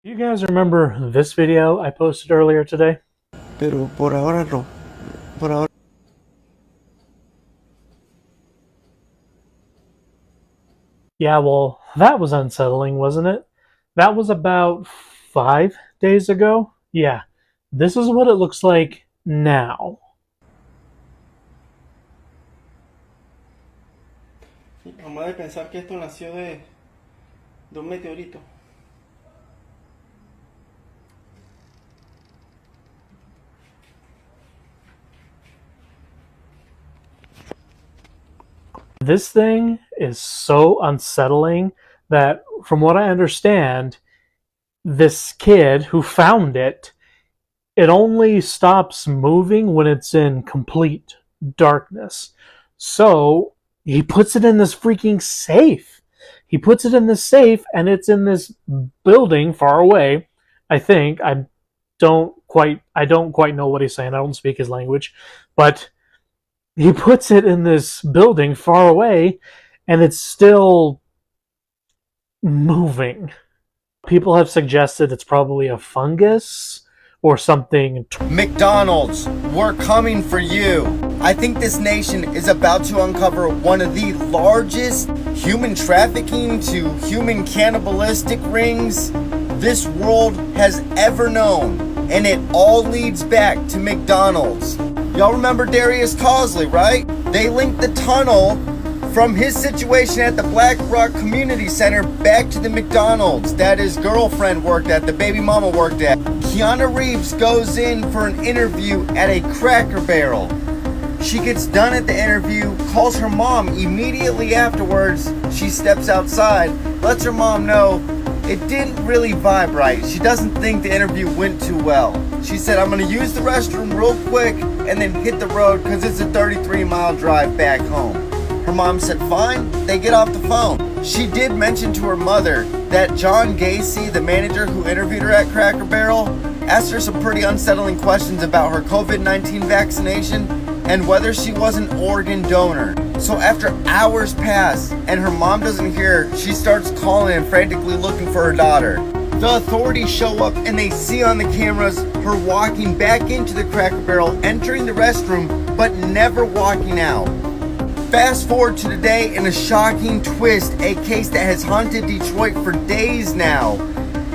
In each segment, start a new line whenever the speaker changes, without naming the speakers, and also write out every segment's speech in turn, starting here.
You guys remember this video I posted earlier today?
Pero por ahora no. Por ahora.
Yeah, well, that was unsettling, wasn't it? That was about 5 days ago. Yeah, this is what it looks like now.
Mamá de pensar que esto nació de un meteorito.
This thing is so unsettling that, from what I understand, this kid who found it, it only stops moving when it's in complete darkness. So he puts it in this freaking safe. He puts it in this safe, and it's in this building far away. I think I don't quite know what he's saying. I don't speak his language, but he puts it in this building far away, and it's still moving. People have suggested it's probably a fungus or something.
McDonald's, we're coming for you. I think this nation is about to uncover one of the largest human trafficking to human cannibalistic rings this world has ever known. And it all leads back to McDonald's. Y'all remember Darius Cosley, right? They linked the tunnel from his situation at the Black Rock Community Center back to the McDonald's that his girlfriend worked at, the baby mama worked at. Keanu Reeves goes in for an interview at a Cracker Barrel. She gets done at the interview, calls her mom immediately afterwards. She steps outside, lets her mom know it didn't really vibe right. She doesn't think the interview went too well. She said, I'm gonna use the restroom real quick and then hit the road because it's a 33-mile drive back home. Her mom said, fine. They get off the phone. She did mention to her mother that John Gacy, the manager who interviewed her at Cracker Barrel, asked her some pretty unsettling questions about her COVID-19 vaccination and whether she was an organ donor. So after hours pass and her mom doesn't hear her, she starts calling and frantically looking for her daughter. The authorities show up and they see on the cameras her walking back into the Cracker Barrel, entering the restroom, but never walking out. Fast forward to today in a shocking twist, a case that has haunted Detroit for days now.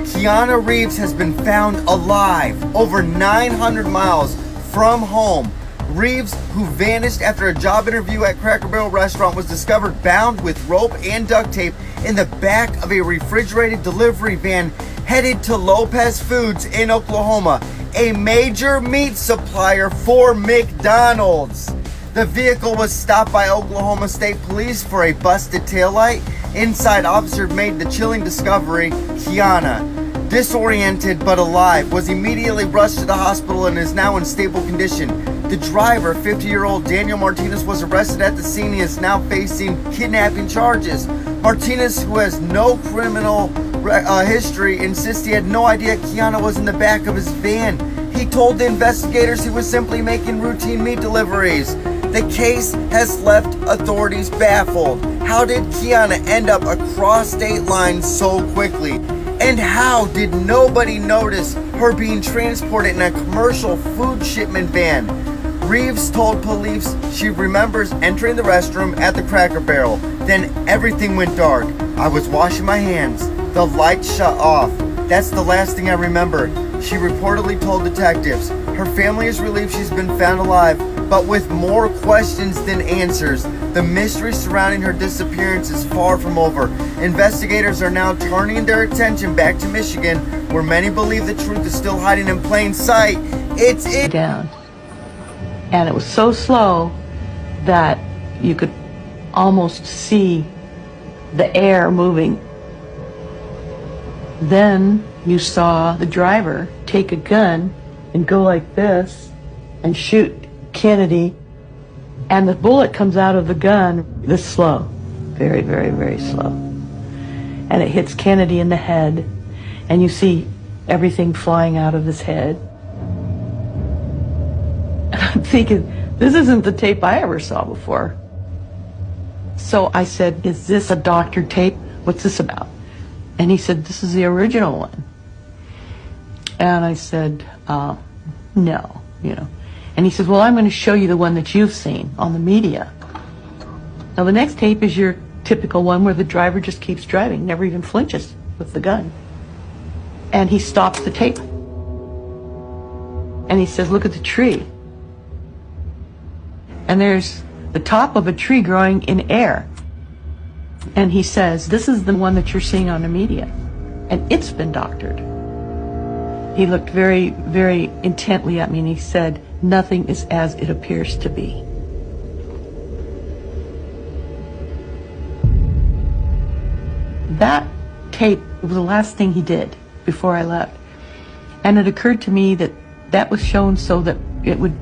Keanu Reeves has been found alive over 900 miles from home. Reeves, who vanished after a job interview at Cracker Barrel restaurant, was discovered bound with rope and duct tape in the back of a refrigerated delivery van headed to Lopez Foods in Oklahoma, a major meat supplier for McDonald's. The vehicle was stopped by Oklahoma State Police for a busted taillight. Inside, officers made the chilling discovery: Keanu, disoriented but alive, was immediately rushed to the hospital and is now in stable condition. The driver, 50-year-old Daniel Martinez, was arrested at the scene and is now facing kidnapping charges. Martinez, who has no criminal history, insists he had no idea Keanu was in the back of his van. He told the investigators he was simply making routine meat deliveries. The case has left authorities baffled. How did Keanu end up across state lines so quickly? And how did nobody notice her being transported in a commercial food shipment van? Reeves told police she remembers entering the restroom at the Cracker Barrel. Then everything went dark. I was washing my hands. The lights shut off. That's the last thing I remember. She reportedly told detectives. Her family is relieved she's been found alive, but with more questions than answers. The mystery surrounding her disappearance is far from over. Investigators are now turning their attention back to Michigan, where many believe the truth is still hiding in plain sight. It's
down. And it was so slow that you could almost see the air moving. Then you saw the driver take a gun and go like this and shoot Kennedy, and the bullet comes out of the gun this slow, very, very, very slow, and it hits Kennedy in the head, and you see everything flying out of his head. And I'm thinking, this isn't the tape I ever saw before. So I said, is this a doctor tape? What's this about? And he said, this is the original one. And I said, no, you know. And he says, well, I'm going to show you the one that you've seen on the media. Now, the next tape is your typical one where the driver just keeps driving, never even flinches with the gun. And he stops the tape. And he says, look at the tree. And there's the top of a tree growing in air. And he says, this is the one that you're seeing on the media. And it's been doctored. He looked very, very intently at me and he said, nothing is as it appears to be. That tape was the last thing he did before I left. And it occurred to me that that was shown so that it would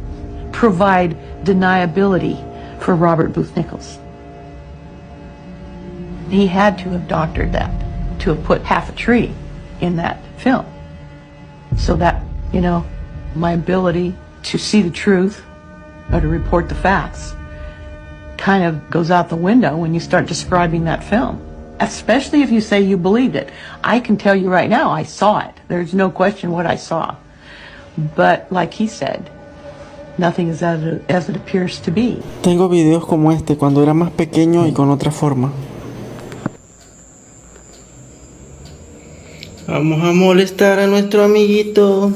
provide deniability for Robert Booth Nichols. He had to have doctored that, to have put half a tree in that film. So that, you know, my ability to see the truth or to report the facts kind of goes out the window when you start describing that film. Especially if you say you believed it. I can tell you right now, I saw it. There's no question what I saw. But like he said, nothing is as it appears to be.
Tengo videos como este cuando era más pequeño y con otra forma. Vamos a molestar a nuestro amiguito.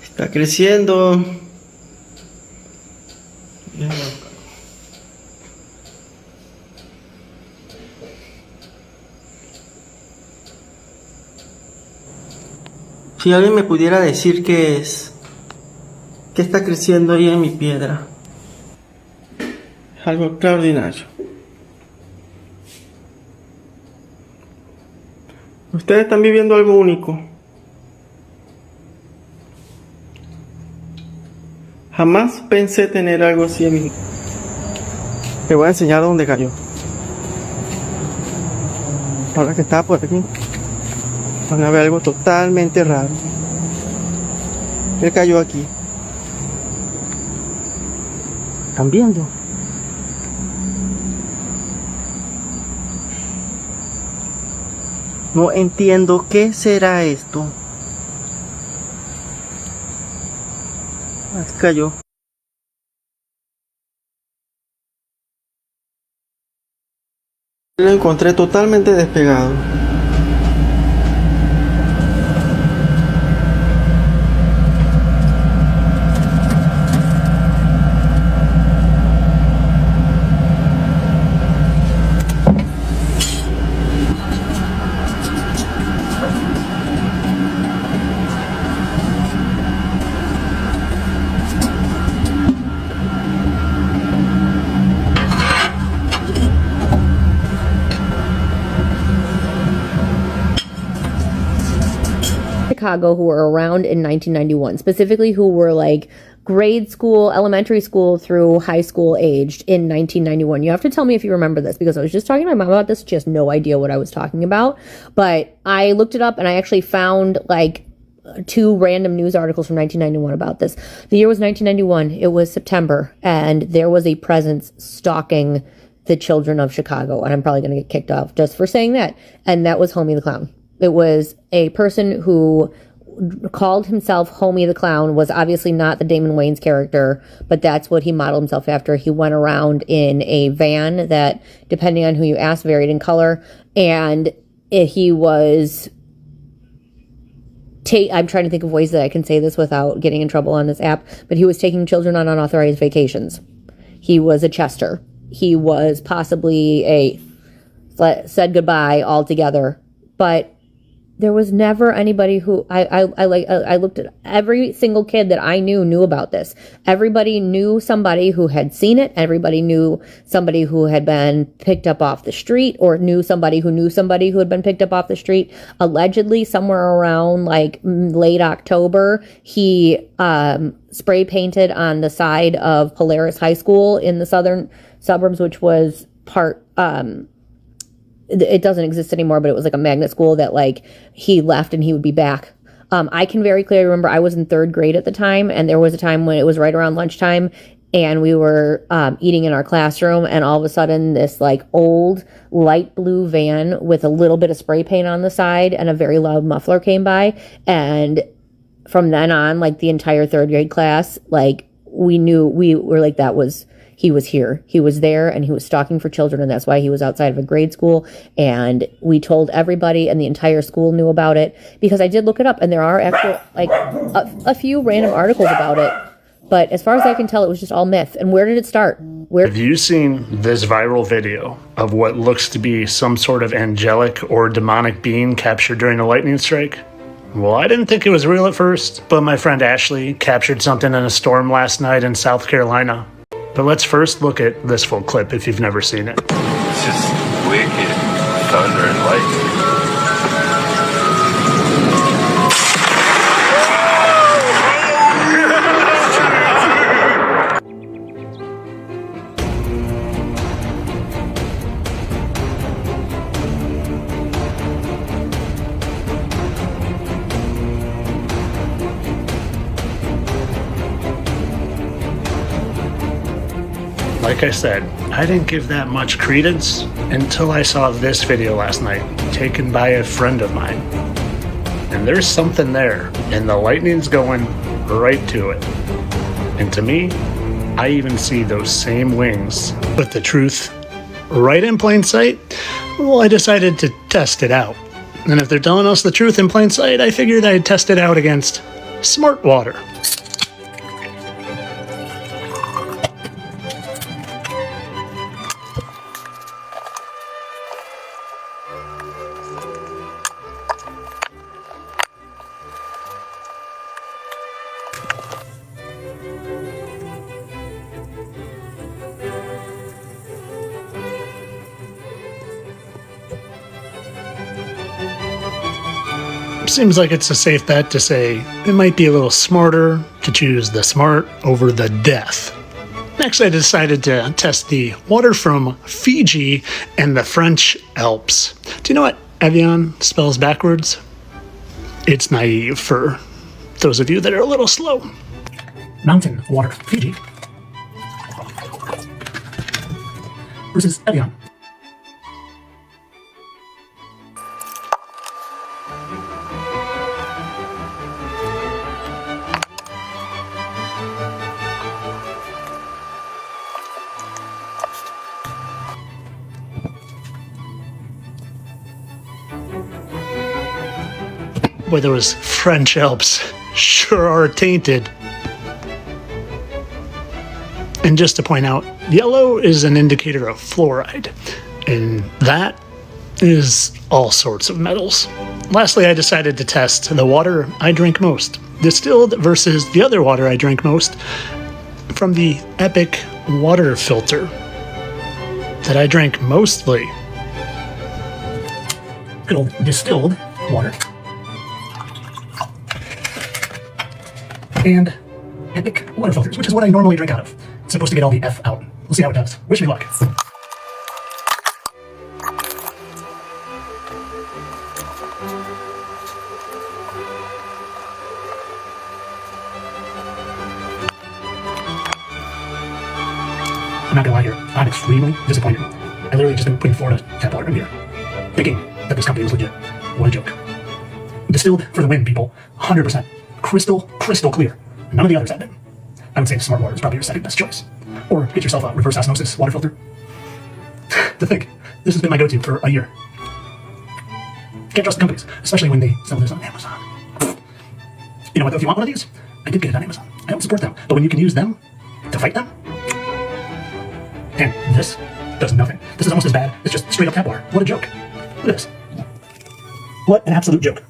Está creciendo. Si alguien me pudiera decir qué es, qué está creciendo ahí en mi piedra. Es algo extraordinario. Ustedes están viviendo algo único. Jamás pensé tener algo así en mi... Les voy a enseñar dónde cayó. Ahora que estaba por aquí, van a ver algo totalmente raro. Él cayó aquí. ¿Están viendo? No entiendo qué será esto. Aquí cayó. Lo encontré totalmente despegado.
Chicago who were around in 1991, specifically who were like grade school, elementary school through high school aged in 1991. You have to tell me if you remember this, because I was just talking to my mom about this. She has no idea what I was talking about, but I looked it up and I actually found like 2 random news articles from 1991 about this. The year was 1991. It was September, and there was a presence stalking the children of Chicago. And I'm probably going to get kicked off just for saying that. And that was Homie the Clown. It was a person who called himself Homie the Clown, was obviously not the Damon Wayans character, but that's what he modeled himself after. He went around in a van that, depending on who you asked, varied in color. And he was... I'm trying to think of ways that I can say this without getting in trouble on this app, but he was taking children on unauthorized vacations. He was a Chester. He was possibly said goodbye altogether, but there was never anybody who I looked at every single kid that I knew about this. Everybody knew somebody who had seen it. Everybody knew somebody who had been picked up off the street, or knew somebody who had been picked up off the street. Allegedly, somewhere around like late October, he spray painted on the side of Polaris High School in the southern suburbs, which was it doesn't exist anymore, but it was like a magnet school that like he left and he would be back. I can very clearly remember I was in 3rd grade at the time, and there was a time when it was right around lunchtime and we were eating in our classroom, and all of a sudden this like old light blue van with a little bit of spray paint on the side and a very loud muffler came by. And from then on, like the entire third grade class, like we knew, we were like, he was here. He was there, and he was stalking for children, and that's why he was outside of a grade school. And we told everybody, and the entire school knew about it, because I did look it up, and there are actual, like, a few random articles about it. But as far as I can tell, it was just all myth. And where did it start?
Have you seen this viral video of what looks to be some sort of angelic or demonic being captured during a lightning strike? Well, I didn't think it was real at first, but my friend Ashley captured something in a storm last night in South Carolina. But let's first look at this full clip if you've never seen it.
It's just wicked thunder and lightning.
Like I said, I didn't give that much credence until I saw this video last night, taken by a friend of mine. And there's something there, and the lightning's going right to it. And to me, I even see those same wings. But the truth, right in plain sight, well, I decided to test it out. And if they're telling us the truth in plain sight, I figured I'd test it out against smart water. Seems like it's a safe bet to say it might be a little smarter to choose the smart over the death. Next, I decided to test the water from Fiji and the French Alps. Do you know what Evian spells backwards? It's naive for those of you that are a little slow.
Mountain water, Fiji, versus Evian.
Boy, those French Alps sure are tainted. And just to point out, yellow is an indicator of fluoride, and that is all sorts of metals. Lastly, I decided to test the water I drink most, distilled versus the other water I drink most, from the Epic water filter that I drink mostly.
Good old distilled water. And Epic water filters, which is what I normally drink out of. It's supposed to get all the F out. We'll see how it does. Wish me luck. I'm not gonna lie here, I'm extremely disappointed. I literally just been putting Florida tap water in here, thinking that this company was legit. What a joke. Distilled for the win, people. 100%. Crystal clear. None of the others have been. I would say smart water is probably your second best choice. Or get yourself a reverse osmosis water filter. To think, this has been my go-to for a year. Can't trust the companies, especially when they sell this on Amazon. You know what, though, if you want one of these, I did get it on Amazon. I don't support them, but when you can use them to fight them, and this does nothing. This is almost as bad as just straight up tap water. What a joke. Look at this. What an absolute joke.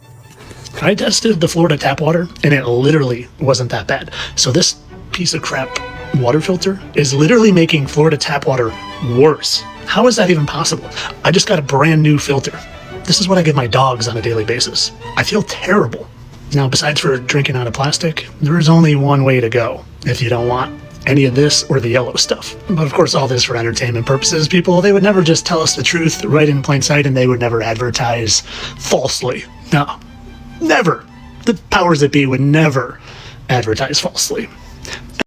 I tested the Florida tap water, and it literally wasn't that bad. So this piece of crap water filter is literally making Florida tap water worse. How is that even possible? I just got a brand new filter. This is what I give my dogs on a daily basis. I feel terrible. Now, besides for drinking out of plastic, there is only one way to go if you don't want any of this or the yellow stuff. But of course, all this for entertainment purposes, people. They would never just tell us the truth right in plain sight, and they would never advertise falsely. No, never. The powers that be would never advertise falsely.